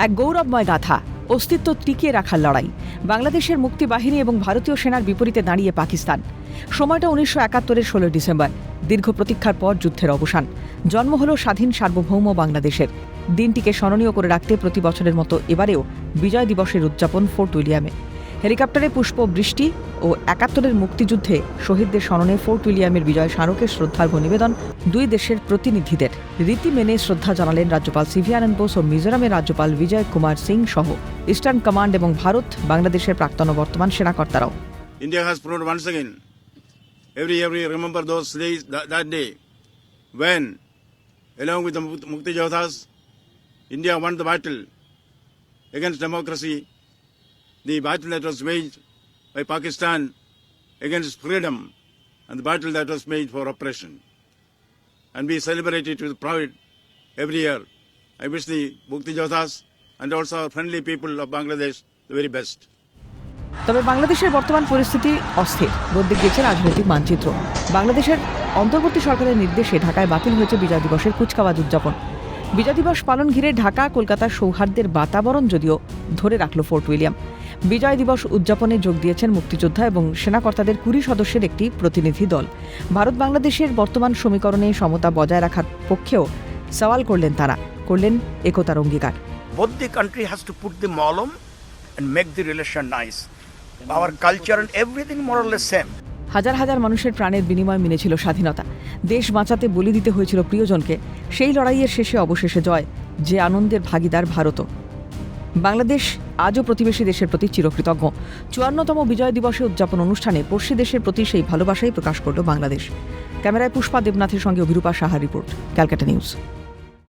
এক গৌরবময় গাথা, অস্তিত্ব টিকিয়ে রাখার লড়াই। বাংলাদেশের মুক্তিবাহিনী এবং ভারতীয় সেনার বিপরীতে দাঁড়িয়ে পাকিস্তান। সময়টা 1971-এর 16 ডিসেম্বর। দীর্ঘ প্রতীক্ষার পর যুদ্ধের অবসান। জন্ম হল স্বাধীন সার্বভৌম বাংলাদেশের। দিনটিকে স্মরণীয় করে রাখতে প্রতি বছরের মতো এবারেও বিজয় দিবসের উদযাপন ফোর্ট উইলিয়ামে। হেলিকপ্টারে পুষ্প বৃষ্টি ও 71-এর মুক্তিযুদ্ধে শহীদদের স্মরণে ফোর্ট উইলিয়ামের বিজয় স্মারকে শ্রদ্ধার্ঘ্য নিবেদন দুই দেশের প্রতিনিধিদের। রীতি মেনে শ্রদ্ধা জানালেন রাজ্যপাল সিভি আনন্দ বোস ও মিজোরামের রাজ্যপাল বিজয় কুমার সিং সহ ইস্টার্ন কমান্ড এবং ভারত বাংলাদেশের প্রাক্তন ও বর্তমান সেনাকর্তারাও। India has proved once again, every remember those days, that day, when, along with the Mukti Yoddhas, India won the battle against democracy, the battle that was waged by Pakistan against freedom, and the battle that was made for oppression. And we celebrate it with pride every year. I wish the Mukti Yoddhas and also our friendly people of Bangladesh the very best. তবে বাংলাদেশের বর্তমান পরিস্থিতি অস্থির, বদলে গিয়েছে রাজনৈতিক মানচিত্র। বাংলাদেশের অন্তর্বর্তী সরকারের নির্দেশে ঢাকায় বাতিল হয়েছে বিজয় দিবসের কুচকাওয়াজ উদযাপন। বিজয় দিবস পালন ঘিরে ঢাকা কলকাতার সৌহার্দ্যের বাতাবরণ যদিও ধরে রাখল ফোর্ট উইলিয়াম। বিজয় দিবস উদযাপনে যোগ দিয়েছেন মুক্তিযোদ্ধা এবং সেনাকর্তাদের 20 সদস্যের একটি প্রতিনিধি দল। ভারত বাংলাদেশের বর্তমান সমীকরণে সমতা বজায় রাখার পক্ষেও সওয়াল করলেন তারা, করলেন একতার অঙ্গীকার। Both the country has to put the molum and make the relation nice. Our culture and everything more or less same. হাজার হাজার মানুষের প্রাণের বিনিময় মিলেছিল স্বাধীনতা। দেশ বাঁচাতে বলি দিতে হয়েছিল প্রিয়জনকে। সেই লড়াইয়ের শেষে অবশেষে জয়, যে আনন্দের ভাগিদার ভারতও। বাংলাদেশ আজও প্রতিবেশী দেশের প্রতি চিরকৃতজ্ঞ। 54তম বিজয় দিবসে উদযাপন অনুষ্ঠানে পড়শি দেশের প্রতি সেই ভালোবাসাই প্রকাশ করল বাংলাদেশ। ক্যামেরায় পুষ্পা দেবনাথের সঙ্গে অভিরূপা সাহার রিপোর্ট, ক্যালকাটা নিউজ।